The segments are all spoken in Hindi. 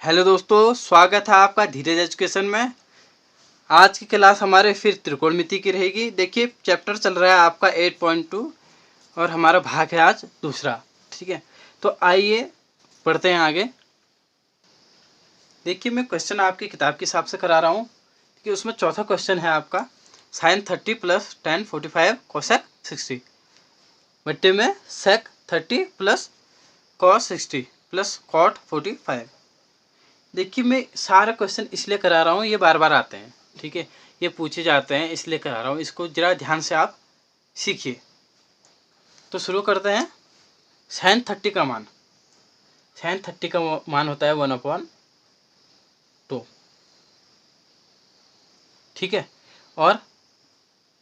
हेलो दोस्तों, स्वागत है आपका धीरज एजुकेशन में। आज की क्लास हमारे फिर त्रिकोणमिति की रहेगी। देखिए चैप्टर चल रहा है आपका 8.2 और हमारा भाग है आज दूसरा। ठीक है, तो आइए पढ़ते हैं आगे। देखिए मैं क्वेश्चन आपकी किताब के हिसाब से करा रहा हूँ कि उसमें चौथा क्वेश्चन है आपका sin 30 + tan 45 cosec 60 बट्टे में sec 30 + cos 60 + cot 45। देखिए मैं सारा क्वेश्चन इसलिए करा रहा हूँ, ये बार बार आते हैं। ठीक है, ये पूछे जाते हैं इसलिए करा रहा हूँ, इसको जरा ध्यान से आप सीखिए। तो शुरू करते हैं। sin 30 का मान, sin 30 का मान होता है 1/2। ठीक है, और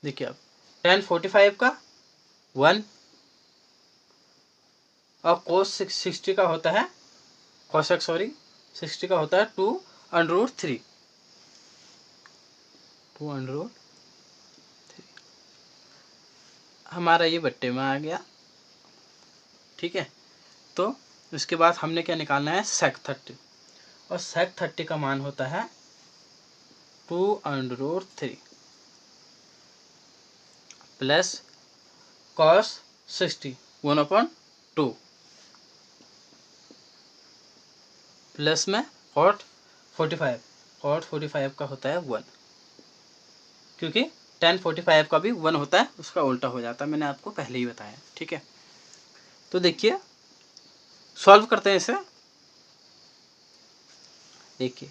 देखिए अब tan 45 का 1 और cos 60 का होता है cosec 60 का होता है 2√3। हमारा ये बट्टे में आ गया। ठीक है, तो उसके बाद हमने क्या निकालना है sec 30, और sec 30 का मान होता है 2√3 प्लस cos 60 1/2 प्लस में cot 45 का होता है 1, क्योंकि tan 45 का भी 1 होता है, उसका उल्टा हो जाता है, मैंने आपको पहले ही बताया। ठीक है, तो देखिए सॉल्व करते हैं इसे। देखिए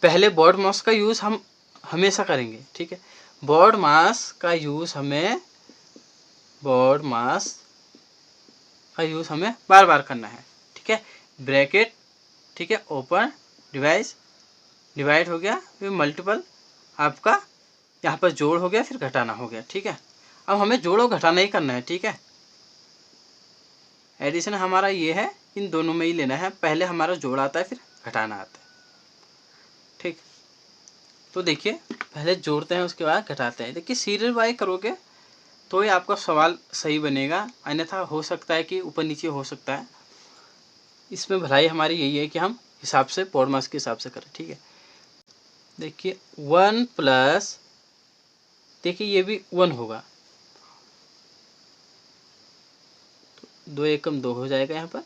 पहले बोर्ड मास का यूज़ हम हमेशा करेंगे। ठीक है, बोर्ड मास का यूज़ हमें बार बार करना है। ठीक है, ब्रैकेट, ठीक है, ओपन, डिवाइड हो गया, फिर मल्टीपल आपका यहाँ पर जोड़ हो गया, फिर घटाना हो गया। ठीक है, अब हमें जोड़ और घटाना ही करना है। ठीक है, एडिशन हमारा ये है, इन दोनों में ही लेना है। पहले हमारा जोड़ आता है, फिर घटाना आता है। ठीक, तो देखिए पहले जोड़ते हैं, उसके बाद घटाते हैं। देखिए सीरियल बाय करोगे तो ही आपका सवाल सही बनेगा, अन्यथा हो सकता है कि ऊपर नीचे हो सकता है। इसमें भलाई हमारी यही है कि हम हिसाब से बोर्ड मास के हिसाब से करें। ठीक है, देखिए 1 प्लस, देखिए ये भी 1 होगा, तो 2 एकम 2 हो जाएगा यहाँ पर,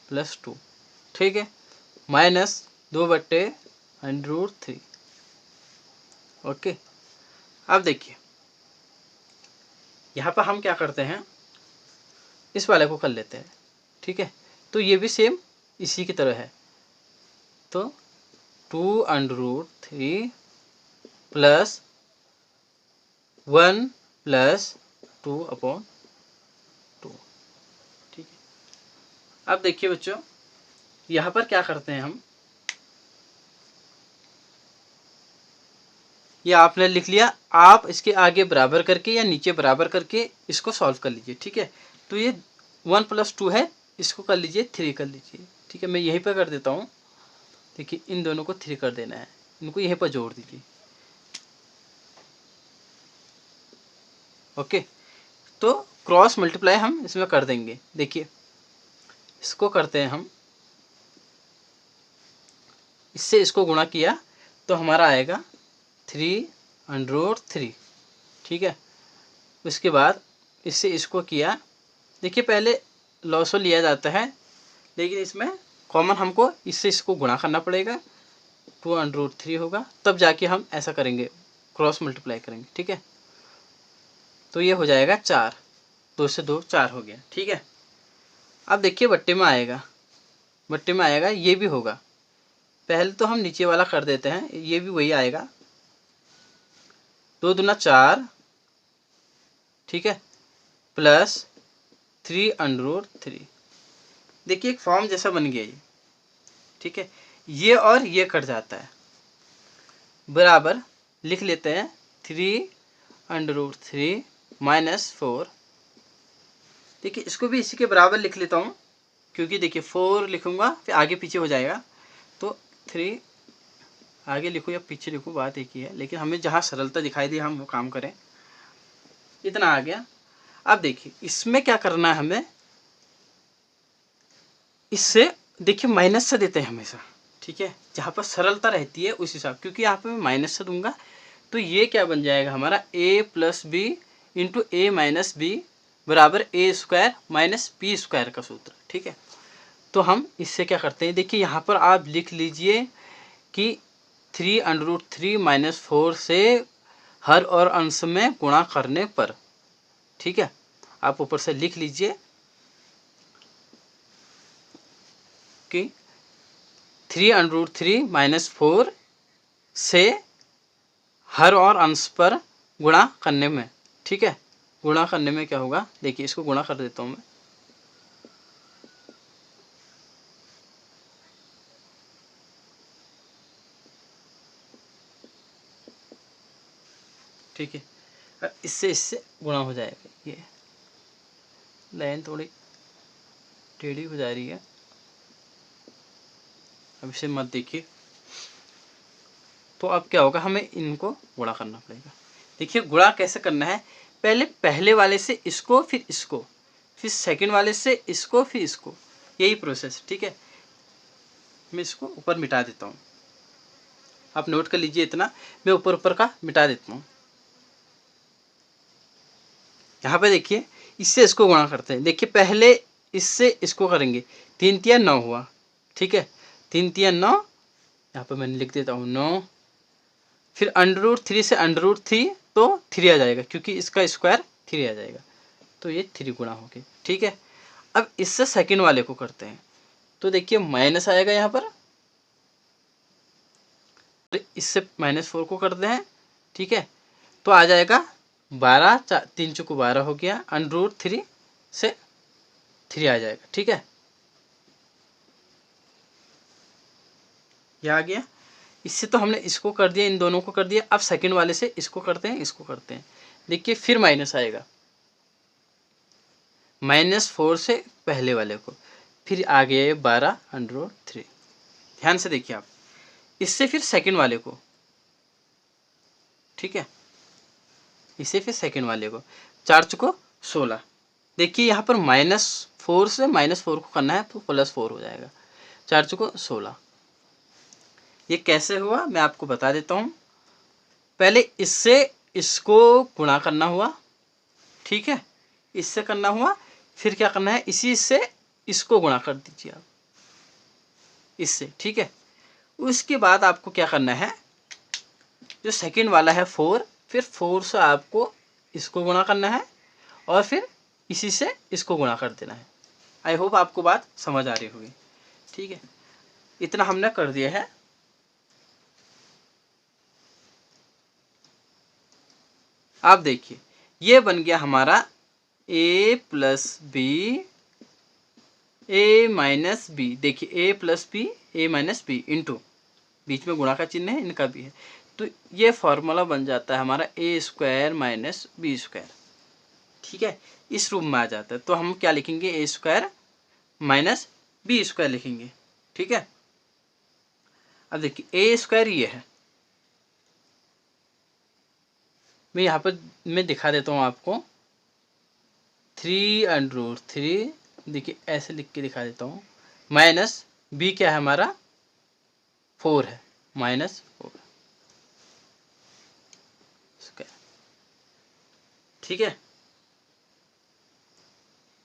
+2। ठीक है, माइनस 2/√3। ओके, अब देखिए यहाँ पर हम क्या करते हैं, इस वाले को कर लेते हैं। ठीक है, तो ये भी सेम इसी की तरह है, तो 2√3 प्लस 1 प्लस 2/2। ठीक है, अब देखिए बच्चों यहाँ पर क्या करते हैं हम, ये आपने लिख लिया, आप इसके आगे बराबर करके या नीचे बराबर करके इसको सॉल्व कर लीजिए। ठीक है, तो ये 1 + 2 है, इसको कर लीजिए 3 कर लीजिए। ठीक है, मैं यहीं पर कर देता हूँ। देखिए इन दोनों को 3 कर देना है, इनको यहीं पर जोड़ दीजिए। ओके, तो क्रॉस मल्टीप्लाई हम इसमें कर देंगे। देखिए इसको करते हैं हम, इससे इसको गुणा किया तो हमारा आएगा 3√3। ठीक है, उसके बाद इससे इसको किया। देखिए पहले लॉसो लिया जाता है, लेकिन इसमें कॉमन हमको इससे इसको गुणा करना पड़ेगा, 2√3 होगा, तब जाके हम ऐसा करेंगे, क्रॉस मल्टीप्लाई करेंगे। ठीक है, तो ये हो जाएगा 4, 2 से 2 4 हो गया। ठीक है, अब देखिए बट्टे में आएगा, ये भी होगा। पहले तो हम नीचे वाला कर देते हैं, ये भी वही आएगा, 2 दूना 4। ठीक है, प्लस 3√3। देखिए एक फॉर्म जैसा बन गया ये। ठीक है, ये और ये कट जाता है, बराबर लिख लेते हैं 3√3 - 4। देखिए इसको भी इसी के बराबर लिख लेता हूँ, क्योंकि देखिए 4 लिखूँगा फिर आगे पीछे हो जाएगा, तो 3 आगे लिखूँ या पीछे लिखूँ बात एक ही है, लेकिन हमें जहाँ सरलता दिखाई दे हम वो काम करें। इतना आ गया। अब देखिए इसमें क्या करना है हमें, इससे देखिए माइनस से देते हैं हमेशा, ठीक है, जहाँ पर सरलता रहती है उस हिसाब, क्योंकि यहाँ पे मैं माइनस से दूंगा तो ये क्या बन जाएगा हमारा a plus b into a minus b बराबर a square minus b square का सूत्र, ठीक है। तो हम इससे क्या करते हैं, देखिए यहाँ पर आप लिख लीजिए कि 3√3 माइनस 4 से हर और अंश में गुणा करने पर, ठीक है, आप ऊपर से लिख लीजिए कि 3√3 माइनस 4 से हर और अंश पर गुणा करने में, ठीक है, गुणा करने में क्या होगा, देखिए इसको गुणा कर देता हूँ मैं, ठीक है, इससे गुणा हो जाएगा। ये लाइन थोड़ी टेढ़ी हो जा रही है, अब इसे मत देखिए। तो अब क्या होगा, हमें इनको गुणा करना पड़ेगा। देखिए गुणा कैसे करना है, पहले पहले वाले से इसको, फिर इसको, फिर सेकंड वाले से इसको, फिर इसको, यही प्रोसेस, ठीक है। मैं इसको ऊपर मिटा देता हूँ, आप नोट कर लीजिए इतना, मैं ऊपर ऊपर का मिटा देता हूँ। यहाँ पे देखिए इससे इसको गुणा करते हैं, देखिए पहले इससे इसको करेंगे, 3 तिया 9 हुआ, ठीक है, 3 तिया 9, यहाँ पे मैंने लिख देता हूँ 9, फिर √3 से √3 तो 3 आ जाएगा, क्योंकि इसका स्क्वायर 3 आ जाएगा, तो ये 3 गुणा हो गया, ठीक है। अब इससे सेकंड वाले को करते हैं, तो देखिए माइनस आएगा यहाँ पर, इससे -4 को करते हैं, ठीक है, तो आ जाएगा 12, 3 चौको 12 हो गया, √3 से 3 आ जाएगा, ठीक है, ये आ गया। इससे तो हमने इसको कर दिया, इन दोनों को कर दिया, अब सेकंड वाले से इसको करते हैं, इसको करते हैं, देखिए फिर माइनस आएगा, -4 से पहले वाले को, फिर आ गया ये 12√3, ध्यान से देखिए आप, इससे फिर सेकंड वाले को, ठीक है, इसे फिर सेकंड वाले को, 4 चौको 16, देखिए यहाँ पर -4 से -4 को करना है तो +4 हो जाएगा, 4 चौको 16। ये कैसे हुआ मैं आपको बता देता हूँ, पहले इससे इसको गुणा करना हुआ, ठीक है, इससे करना हुआ, फिर क्या करना है, इसी से इसको गुणा कर दीजिए आप इससे, ठीक है। उसके बाद आपको क्या करना है, जो सेकंड वाला है 4, फिर 4 से आपको इसको गुणा करना है और फिर इसी से इसको गुणा कर देना है। आई होप आपको बात समझ आ रही होगी, ठीक है, इतना हमने कर दिया है। आप देखिए ये बन गया हमारा a plus b a minus b, देखिए a plus b a minus b into, बीच में गुणा का चिन्ह है, इनका भी है, तो ये फॉर्मूला बन जाता है हमारा a square minus b square, ठीक है, इस रूप में आ जाता है। तो हम क्या लिखेंगे, a square minus b square लिखेंगे, ठीक है। अब देखिए a स्क्वायर ये है, मैं यहाँ पर मैं दिखा देता हूँ आपको, 3√3, देखिए ऐसे लिख के दिखा देता हूँ, माइनस बी क्या है हमारा 4 है, -4 स्क्वायर, ठीक है।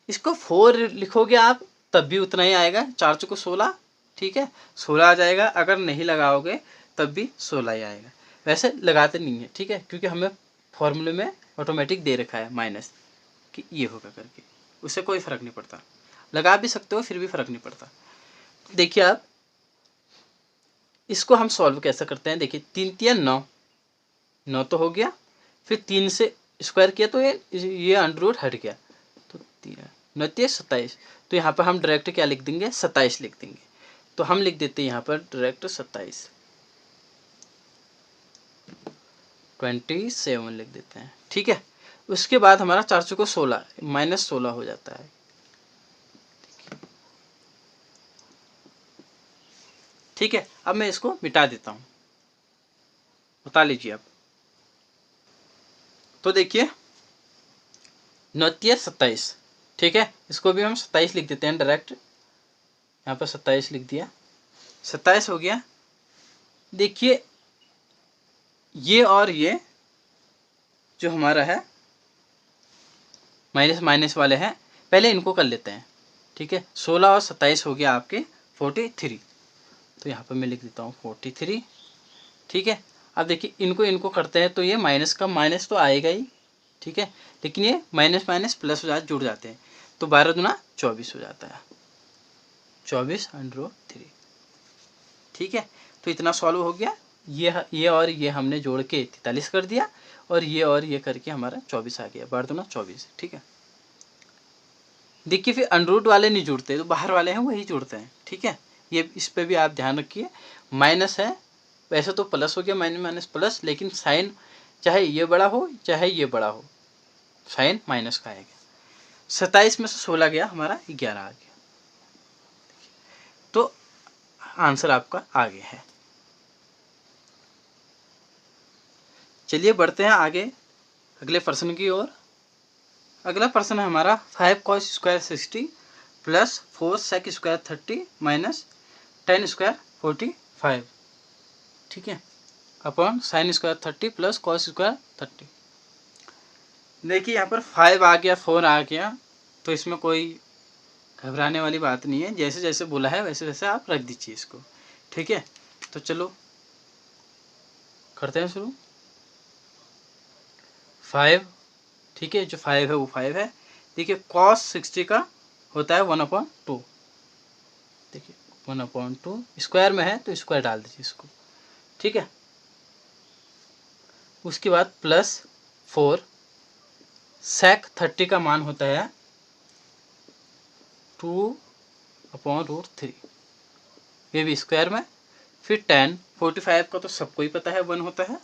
इसको 4 लिखोगे आप तब भी उतना ही आएगा, 4 चौको 16, ठीक है, 16 आ जाएगा, अगर नहीं लगाओगे तब भी 16 ही आएगा, वैसे लगाते नहीं है, ठीक है, क्योंकि हमें फॉर्मूले में ऑटोमेटिक दे रखा है माइनस कि ये होगा करके, उससे कोई फ़र्क नहीं पड़ता, लगा भी सकते हो फिर भी फ़र्क नहीं पड़ता। देखिए आप इसको हम सॉल्व कैसे करते हैं, देखिए 3 तिया 9, 9 तो हो गया, फिर 3 से स्क्वायर किया तो ये अंडर हट गया, तो 9 तिया 27, तो यहाँ पर हम डायरेक्ट क्या लिख देंगे, 27 लिख देंगे, तो हम लिख देते हैं यहाँ पर डायरेक्ट 27, 27 लिख देते हैं, ठीक है। उसके बाद हमारा 4 चौको 16 -16 हो जाता है, ठीक है। अब मैं इसको मिटा देता हूँ, बता लीजिए आप, तो देखिए 9 तिया 27, ठीक है, इसको भी हम 27 लिख देते हैं डायरेक्ट, यहाँ पर 27 लिख दिया, 27 हो गया। देखिए ये और ये जो हमारा है माइनस माइनस वाले हैं, पहले इनको कर लेते हैं, ठीक है। 16 और 27 हो गया आपके 43, तो यहाँ पर मैं लिख देता हूँ 43, ठीक है। अब देखिए इनको इनको करते हैं तो ये माइनस का माइनस तो आएगा ही, ठीक है, लेकिन ये माइनस माइनस प्लस हो जाते, जुड़ जाते हैं, तो 12 दूना 24 हो जाता है, 24/3, ठीक है। तो इतना सॉल्व हो गया। ये और ये हमने जोड़ के 43 कर दिया, और ये करके हमारा 24 आ गया, 12 दूना 24, ठीक है। देखिए फिर अंडररूट वाले नहीं जुड़ते, तो बाहर वाले हैं वही जुड़ते हैं, ठीक है। ये इस पे भी आप ध्यान रखिए। माइनस है, वैसे तो प्लस हो गया, माइनस माइनस प्लस, लेकिन साइन चाहे ये बड़ा हो चाहे ये बड़ा हो, साइन माइनस का आएगा। 27 में से 16 गया, हमारा 11 आ गया, तो आंसर आपका आगे है। चलिए बढ़ते हैं आगे अगले प्रश्न की ओर। अगला प्रश्न है हमारा 5 cos square 60 plus 4 sec square 30 minus 10 square 45, ठीक है, upon sine square 30 plus cos square 30। देखिए यहाँ पर 5 आ गया, 4 आ गया, तो इसमें कोई घबराने वाली बात नहीं है, जैसे जैसे बोला है वैसे वैसे आप रख दीजिए इसको, ठीक है। तो चलो करते हैं शुरू। 5, ठीक है, जो 5 है वो 5 है। देखिए cos 60 का होता है 1/2, देखिए 1/2, स्क्वायर में है तो स्क्वायर डाल दीजिए इसको, ठीक है। उसके बाद प्लस 4 sec 30 का मान होता है 2/√3, ये भी स्क्वायर में। फिर 10, 45 का तो सबको ही पता है 1 होता है,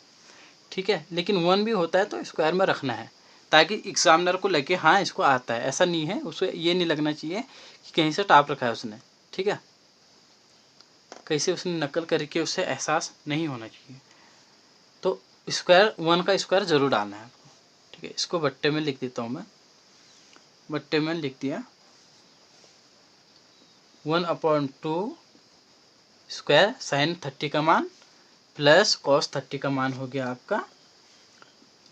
ठीक है, लेकिन 1 भी होता है तो स्क्वायर में रखना है, ताकि एग्जामिनर को लगे हाँ इसको आता है, ऐसा नहीं है, उसे ये नहीं लगना चाहिए कि कहीं से टाप रखा है उसने, ठीक है, कैसे उसने नकल करके उसे एहसास नहीं होना चाहिए। तो स्क्वायर 1 का स्क्वायर ज़रूर डालना है आपको, ठीक है। इसको बट्टे में लिख देता हूँ मैं, बट्टे में लिख दिया 1/2 स्क्वायर साइन 30 का मान प्लस कॉस 30 का मान हो गया आपका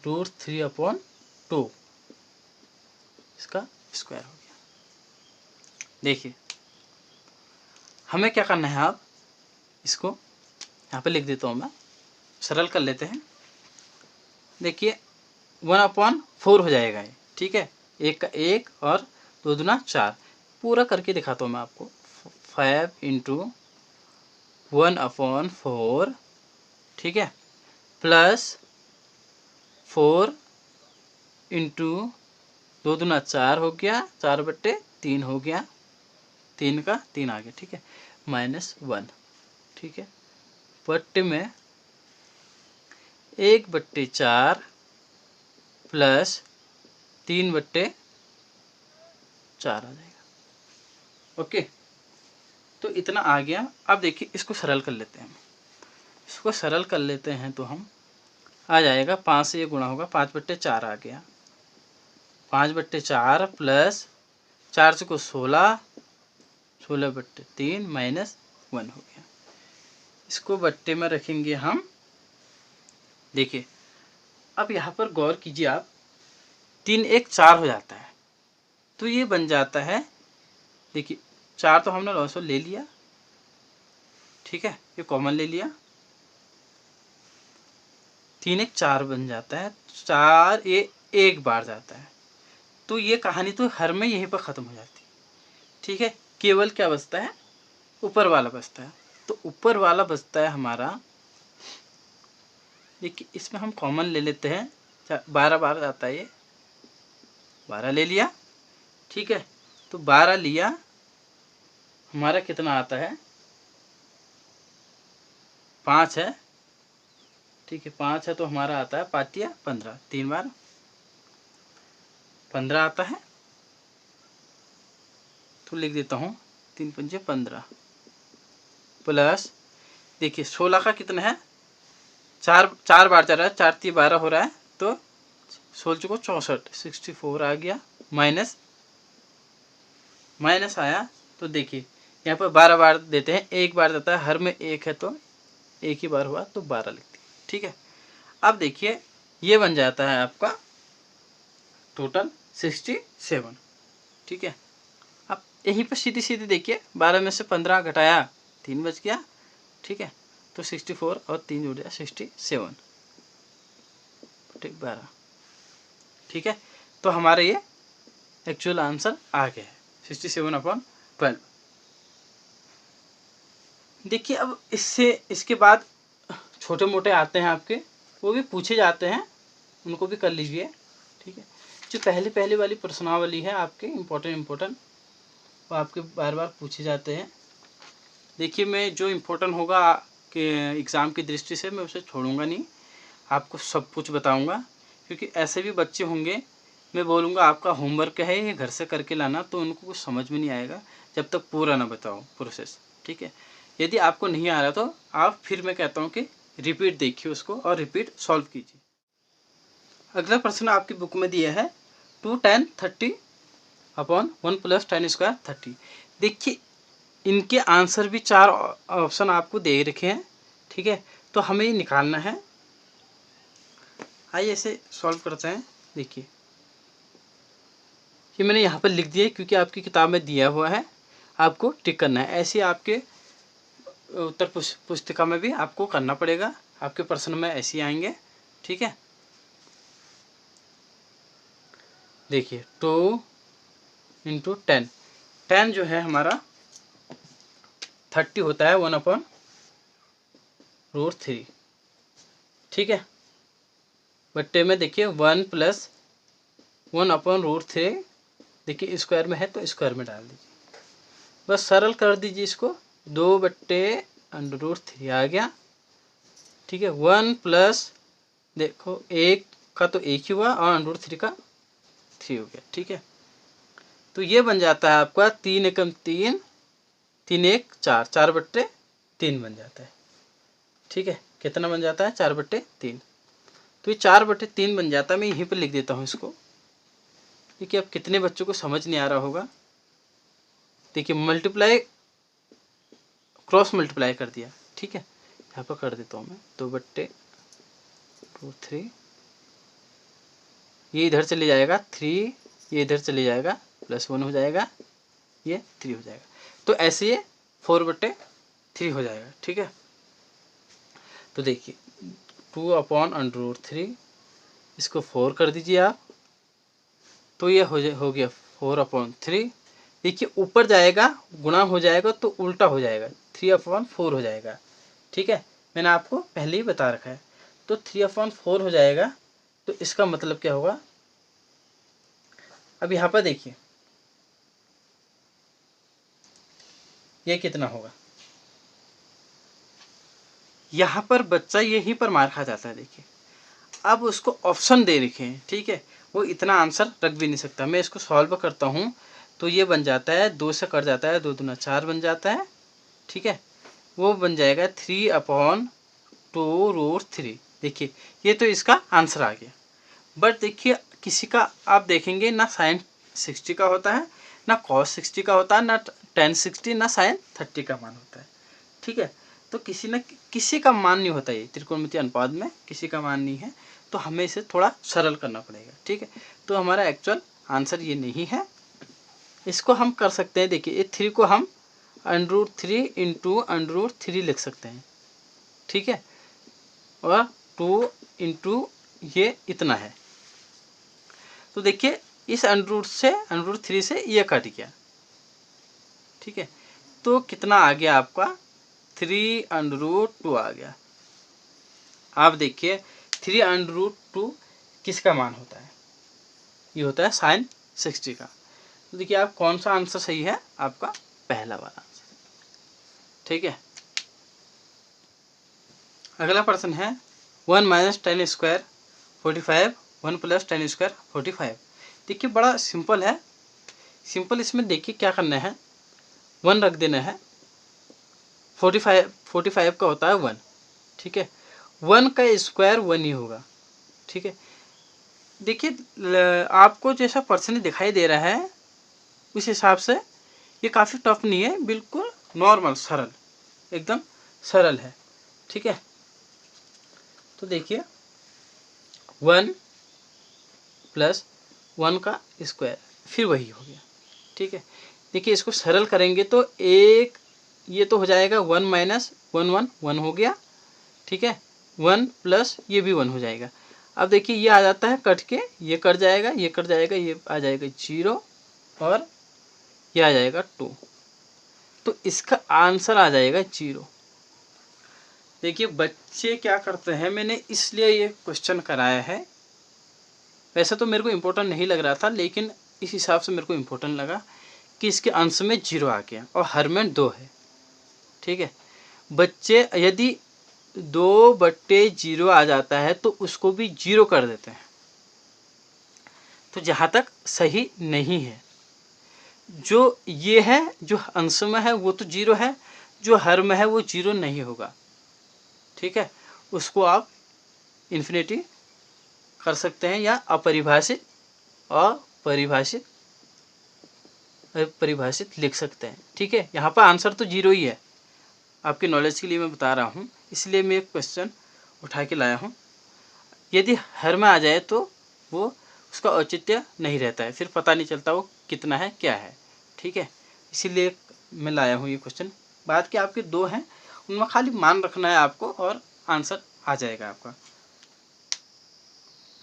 √3/2, इसका स्क्वायर हो गया। देखिए हमें क्या करना है, आप इसको यहाँ पे लिख देता हूँ मैं, सरल कर लेते हैं। देखिए 1/4 हो जाएगा ये, ठीक है, 1 का 1 और 2 दूना 4, पूरा करके दिखाता हूँ मैं आपको। 5 × 1/4, ठीक है, प्लस 4 × 2 दूना 4 हो गया, 4/3 हो गया, 3 का 3 आ गया, ठीक है, -1, ठीक है, बट्टे में 1/4 प्लस 3/4 आ जाएगा, ओके। तो इतना आ गया। अब देखिए इसको सरल कर लेते हैं, इसको सरल कर लेते हैं तो हम आ जाएगा 5 से ये गुणा होगा, 5/4 आ गया, 5/4 प्लस 4 से को 16, 16/3 -1 हो गया। इसको बट्टे में रखेंगे हम। देखिए अब यहाँ पर गौर कीजिए आप, 3 1 4 हो जाता है, तो ये बन जाता है, देखिए 4 तो हमने लॉस ले लिया, ठीक है, ये कॉमन ले लिया, 3 1 4 बन जाता है, 4 ये एक बार जाता है, तो ये कहानी तो हर में यहीं पर ख़त्म हो जाती है, ठीक है। केवल क्या बचता है, ऊपर वाला बचता है, तो ऊपर वाला बचता है हमारा, देखिए इसमें हम कॉमन ले लेते हैं, 12 बार आता है, ये 12 ले लिया, ठीक है, तो 12 लिया, हमारा कितना आता है, 5 है, ठीक है, 5 है, तो हमारा आता है 5 या 15, 3 बार 15 आता है, तो लिख देता हूँ 3 पंजे 15 प्लस, देखिए 16 का कितना है, 4 बार चल रहा है, 4 3 12 हो रहा है, तो 16 को 64, 64 आ गया, माइनस आया, तो देखिए यहाँ पर 12 बार देते हैं, एक बार देता है, हर में एक है तो एक ही बार हुआ तो 12 लिखते हैं। ठीक है, अब देखिए ये बन जाता है आपका टोटल 67। ठीक है, अब यहीं पर सीधी सीधी देखिए 12 में से 15 घटाया 3 बच गया। ठीक है, तो 64 और 3 जुड़ गया 67, ठीक 12। ठीक है, तो हमारा ये एक्चुअल आंसर आ गया है 67/12। देखिए अब इसके बाद छोटे मोटे आते हैं आपके, वो भी पूछे जाते हैं, उनको भी कर लीजिए। ठीक है, जो पहली वाली प्रश्नावली है आपके इम्पोर्टेंट वो आपके बार बार पूछे जाते हैं। देखिए मैं जो इम्पोर्टेंट होगा कि एग्ज़ाम की दृष्टि से मैं उसे छोड़ूंगा नहीं, आपको सब कुछ बताऊंगा, क्योंकि ऐसे भी बच्चे होंगे मैं बोलूँगा आपका होमवर्क है ये घर से करके लाना, तो उनको कुछ समझ में नहीं आएगा जब तक पूरा ना बताओ प्रोसेस। ठीक है, यदि आपको नहीं आ रहा तो आप फिर मैं कहता हूँ कि रिपीट देखिए उसको और रिपीट सॉल्व कीजिए। अगला प्रश्न आपकी बुक में दिया है 2 tan 30/1 + tan² 30। देखिए इनके आंसर भी 4 ऑप्शन आपको दे रखे हैं। ठीक है, तो हमें ये निकालना है। आइए इसे सॉल्व करते हैं। देखिए ये मैंने यहाँ पर लिख दिया है क्योंकि आपकी किताब में दिया हुआ है, आपको टिक करना है। ऐसे आपके उत्तर पुस्तिका में भी आपको करना पड़ेगा, आपके प्रश्न में ऐसे ही आएंगे। ठीक है, देखिए 2 × 10, 10 जो है हमारा 30 होता है 1/√3। ठीक है, बट्टे में देखिए 1 + 1/√3, देखिए स्क्वायर में है तो स्क्वायर में डाल दीजिए, बस सरल कर दीजिए इसको। 2/√3 आ गया। ठीक है, 1 प्लस देखो एक का तो एक ही हुआ और √3 का 3 हो गया। ठीक है, तो ये बन जाता है आपका 3 एकम 3, 3 1 4, 4/3 बन जाता है। ठीक है, कितना बन जाता है 4/3, तो ये 4/3 बन जाता है। मैं यहीं पर लिख देता हूँ इसको। देखिए अब कितने बच्चों को समझ नहीं आ रहा होगा। देखिए मल्टीप्लाई क्रॉस मल्टीप्लाई कर दिया। ठीक है, यहाँ पर कर देता हूँ मैं 2/√3, ये इधर चले जाएगा 3, ये इधर चले जाएगा +1 हो जाएगा, ये 3 हो जाएगा, तो ऐसे ये 4/3 हो जाएगा। ठीक है, तो देखिए 2/√3, इसको 4 कर दीजिए आप, तो ये हो गया 4/3। देखिए ऊपर जाएगा गुणा हो जाएगा तो उल्टा हो जाएगा, 3/4 हो जाएगा। ठीक है, मैंने आपको पहले ही बता रखा है, तो 3/4 हो जाएगा। तो इसका मतलब क्या होगा, अब यहाँ पर देखिए ये कितना होगा, यहाँ पर बच्चा यहीं पर मार खा जाता है। देखिए अब उसको ऑप्शन दे रखे हैं। ठीक है, वो इतना आंसर रख भी नहीं सकता। मैं इसको सॉल्व करता हूँ तो ये बन जाता है 2 से कट जाता है, 2 दूना 4 बन जाता है। ठीक है, वो बन जाएगा 3/2√3। देखिए ये तो इसका आंसर आ गया। बट देखिए किसी का आप देखेंगे ना sin 60 का होता है, ना cos 60 का होता है, ना tan 60, ना sin 30 का मान होता है। ठीक है, तो किसी का मान नहीं होता, ये त्रिकोणमितीय अनुपात में किसी का मान नहीं है, तो हमें इसे थोड़ा सरल करना पड़ेगा। ठीक है, तो हमारा एक्चुअल आंसर ये नहीं है। इसको हम कर सकते हैं, देखिए ये 3 को हम √3 × √3 लिख सकते हैं। ठीक है, और 2 × ये इतना है, तो देखिए इस √3 से ये कट गया। ठीक है, तो कितना आ गया आपका 3√2 आ गया। आप देखिए 3√2 किसका मान होता है, ये होता है sin 60 का। तो देखिए आप कौन सा आंसर सही है, आपका पहला वाला आंसर। ठीक है, अगला प्रश्न है 1 - tan² 45, 1 + tan² 45। देखिए बड़ा सिंपल है, सिंपल इसमें देखिए क्या करना है, 1 रख देना है, 45 का होता है 1। ठीक है, 1 का स्क्वायर 1 ही होगा। ठीक है, देखिए आपको जैसा प्रश्न दिखाई दे रहा है उस हिसाब से ये काफ़ी टफ नहीं है, बिल्कुल नॉर्मल सरल, एकदम सरल है। ठीक है, तो देखिए 1 प्लस 1 का स्क्वायर, फिर वही हो गया। ठीक है, देखिए इसको सरल करेंगे तो एक ये तो हो जाएगा 1 माइनस 1 1 1 हो गया। ठीक है, 1 प्लस ये भी 1 हो जाएगा। अब देखिए ये आ जाता है कट के, ये कट जाएगा, ये कट जाएगा, ये आ जाएगा 0 और ये आ जाएगा 2, तो इसका आंसर आ जाएगा 0। देखिए बच्चे क्या करते हैं, मैंने इसलिए ये क्वेश्चन कराया है, वैसे तो मेरे को इम्पोर्टेंट नहीं लग रहा था, लेकिन इस हिसाब से मेरे को इम्पोर्टेंट लगा कि इसके अंश में 0 आ गया और हर में 2 है। ठीक है, बच्चे यदि 2/0 आ जाता है तो उसको भी 0 कर देते हैं, तो जहाँ तक सही नहीं है। जो ये है, जो अंश में है वो तो 0 है, जो हर में है वो 0 नहीं होगा। ठीक है, उसको आप इन्फिनिटी कर सकते हैं या अपरिभाषित और परिभाषित लिख सकते हैं। ठीक है, यहाँ पर आंसर तो 0 ही है, आपके नॉलेज के लिए मैं बता रहा हूँ, इसलिए मैं एक क्वेश्चन उठा के लाया हूँ। यदि हर में आ जाए तो वो उसका औचित्य नहीं रहता है, फिर पता नहीं चलता वो कितना है क्या है। ठीक है, इसीलिए मैं लाया हूँ ये क्वेश्चन। बाद के आपके 2 हैं, उनमें खाली मान रखना है आपको और आंसर आ जाएगा आपका।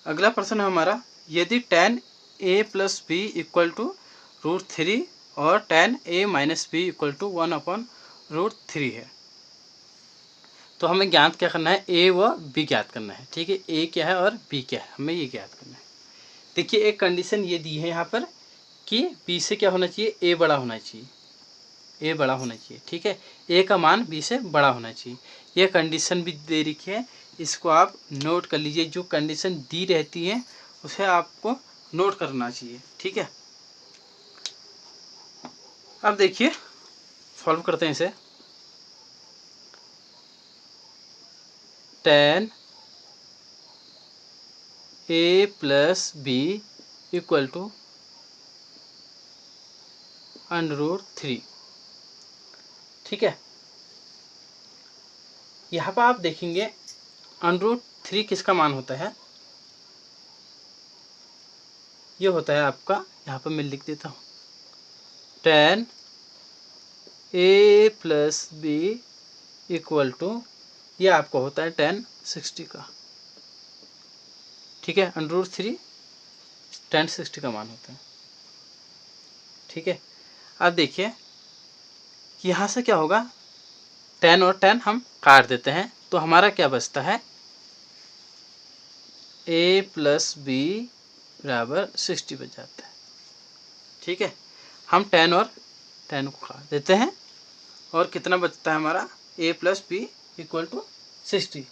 अगला प्रश्न है हमारा, यदि tan a plus b equal to √3 और tan a minus b equal to 1/√3 है, तो हमें ज्ञात क्या करना है, a व b ज्ञात करना है। ठीक है, a क्या है और b क्या है, हमें ये ज्ञात करना है। देखिए एक कंडीशन ये दी है यहाँ पर कि b से क्या होना चाहिए, a बड़ा होना चाहिए, a बड़ा होना चाहिए। ठीक है, a का मान b से बड़ा होना चाहिए, यह कंडीशन भी दे रखी है, इसको आप नोट कर लीजिए। जो कंडीशन दी रहती है उसे आपको नोट करना चाहिए। ठीक है, अब देखिए सॉल्व करते हैं इसे। tan a plus b equal to √3। ठीक है, यहाँ पर आप देखेंगे √3 किसका मान होता है, ये होता है आपका, यहाँ पर मैं लिख देता हूँ, tan a plus b equal to, ये आपका होता है tan 60 का। ठीक है, √3 tan 60 का मान होता है। ठीक है, अब देखिए यहाँ से क्या होगा, tan और tan हम काट देते हैं, तो हमारा क्या बचता है, a प्लस बी बराबर 60 बच जाता है। ठीक है, हम tan और tan को काट देते हैं और कितना बचता है हमारा, a plus b equal to 60।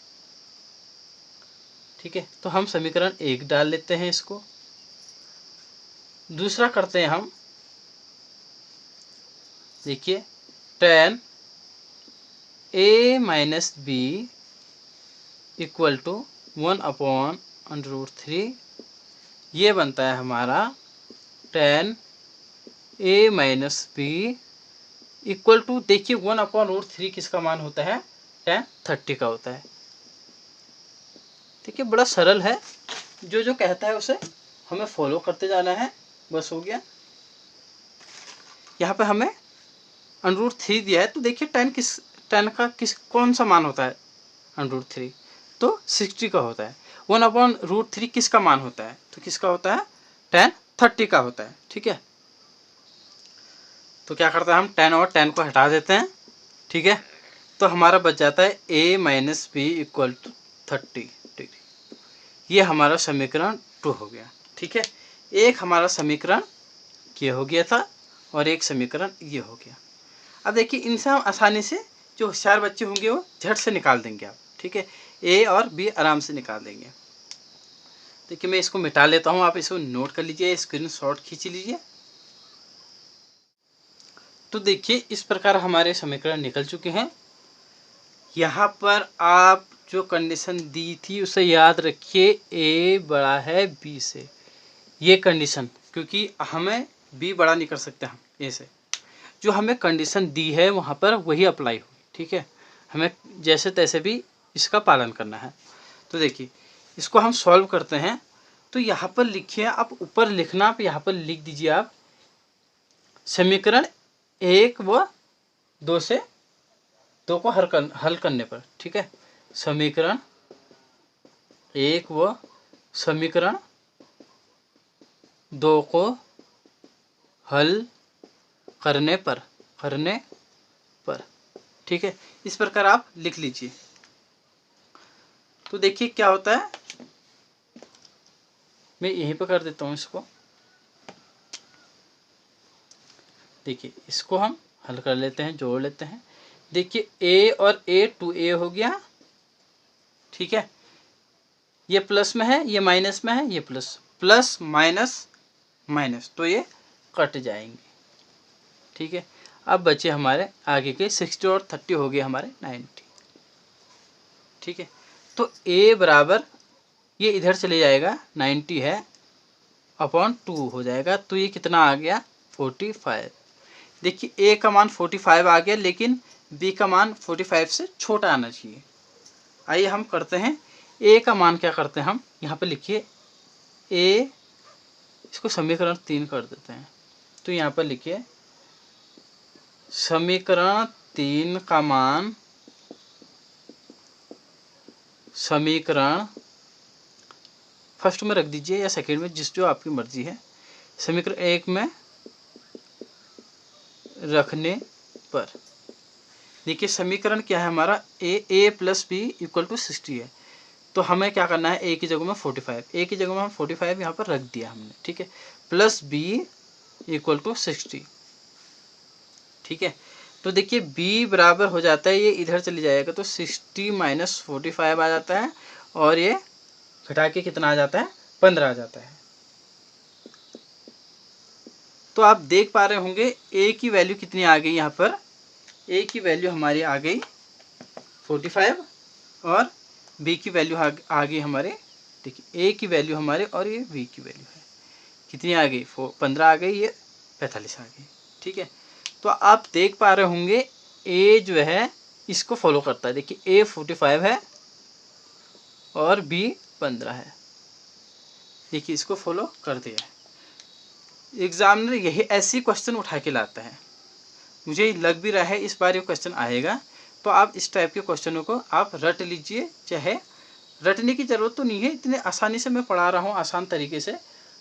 ठीक है, तो हम समीकरण 1 डाल लेते हैं इसको। दूसरा करते हैं हम, देखिए tan a minus b equal to 1/√3, ये बनता है हमारा tan a minus b equal to, देखिए 1/√3 किसका मान होता है, tan 30 का होता है। देखिए बड़ा सरल है, जो जो कहता है उसे हमें फॉलो करते जाना है, बस हो गया। यहाँ पे हमें √3 दिया है, तो देखिए tan का कौन सा मान होता है, √3 तो 60 का होता है। 1/√3 किसका मान होता है, तो किसका होता है, tan 30 का होता है। ठीक है, तो क्या करता है, हम tan और tan को हटा देते हैं। ठीक है, तो हमारा बच जाता है a minus b equal to 30 degree. ये हमारा समीकरण 2 हो गया। ठीक है, एक हमारा समीकरण ये हो गया था और एक समीकरण ये हो गया। अब देखिए इनसे हम आसानी से, जो होशियार बच्चे होंगे वो झट से निकाल देंगे आप। ठीक है, a और b आराम से निकाल देंगे। देखिए मैं इसको मिटा लेता हूँ, आप इसको नोट कर लीजिए, स्क्रीनशॉट खींच लीजिए। तो देखिए इस प्रकार हमारे समीकरण निकल चुके हैं। यहाँ पर आप जो कंडीशन दी थी उसे याद रखिए, a बड़ा है b से, ये कंडीशन, क्योंकि हमें b बड़ा नहीं कर सकते हम a से। जो हमें कंडीशन दी है वहाँ पर वही अप्लाई हुई, ठीक है। हमें जैसे तैसे भी इसका पालन करना है। तो देखिए इसको हम सॉल्व करते हैं। तो यहाँ पर लिखिए, आप ऊपर लिखना, आप यहाँ पर लिख दीजिए आप समीकरण 1 व 2 से 2 को हल करने पर, ठीक है। समीकरण 1 व समीकरण 2 को हल करने पर ठीक है। इस प्रकार आप लिख लीजिए। तो देखिए क्या होता है, मैं यहीं पर कर देता हूँ इसको। देखिए इसको हम हल कर लेते हैं, जोड़ लेते हैं। देखिए a और a 2a हो गया, ठीक है। ये प्लस में है, ये माइनस में है, ये प्लस माइनस, तो ये कट जाएंगे, ठीक है। अब बचे हमारे आगे के 60 और 30 हो गए हमारे 90, ठीक है। तो a बराबर ये इधर चले जाएगा, 90 है अपॉन 2 हो जाएगा, तो ये कितना आ गया 45। देखिए a का मान 45 आ गया, लेकिन b का मान 45 से छोटा आना चाहिए। आइए हम करते हैं, a का मान क्या करते हैं हम, यहाँ पे लिखिए a, इसको समीकरण 3 कर देते हैं। तो यहाँ पर लिखिए समीकरण 3 का मान समीकरण फर्स्ट में रख दीजिए या सेकंड में, जो आपकी मर्जी है। समीकरण 1 में रखने पर देखिए समीकरण क्या है हमारा, a plus b equal to 60 है। तो हमें क्या करना है, a की जगह में 45, a की जगह में हम 45 यहाँ पर रख दिया हमने, ठीक है। प्लस b इक्वल टू 60, ठीक है। तो देखिए b बराबर हो जाता है, ये इधर चली जाएगा तो 60 माइनस 45 आ जाता है, और ये घटा के कितना आ जाता है 15 आ जाता है। तो आप देख पा रहे होंगे a की वैल्यू कितनी आ गई, यहाँ पर a की वैल्यू हमारी आ गई 45 और b की वैल्यू आ गई हमारे, देखिए a की वैल्यू हमारे और ये b की वैल्यू है कितनी आ गई 15 आ गई, ये 45 आ गई, ठीक है। तो आप देख पा रहे होंगे a जो है इसको फॉलो करता है। देखिए a 45 है और b 15 है, देखिए इसको फॉलो कर दिया है। एग्जामिनर यही ऐसी क्वेश्चन उठा के लाता है, मुझे लग भी रहा है इस बार ये क्वेश्चन आएगा। तो आप इस टाइप के क्वेश्चनों को आप रट लीजिए, चाहे रटने की ज़रूरत तो नहीं है, इतने आसानी से मैं पढ़ा रहा हूँ, आसान तरीके से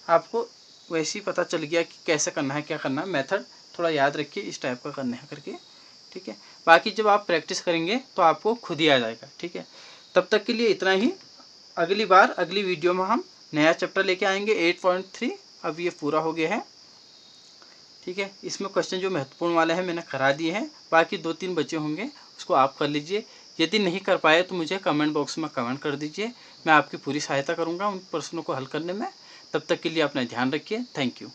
आपको वैसे ही पता चल गया कि कैसे करना है, क्या करना है। मेथड थोड़ा याद रखिए, इस टाइप का करना है करके, ठीक है। बाकी जब आप प्रैक्टिस करेंगे तो आपको खुद ही आ जाएगा, ठीक है। तब तक के लिए इतना ही। अगली बार अगली वीडियो में हम नया चैप्टर लेके आएंगे 8.3। अब ये पूरा हो गया है, ठीक है। इसमें क्वेश्चन जो महत्वपूर्ण वाले हैं मैंने करा दिए हैं, बाकी 2-3 बचे होंगे, उसको आप कर लीजिए। यदि नहीं कर पाए तो मुझे कमेंट बॉक्स में कमेंट कर दीजिए, मैं आपकी पूरी सहायता करूंगा उन प्रश्नों को हल करने में। तब तक के लिए अपना ध्यान रखिए, थैंक यू।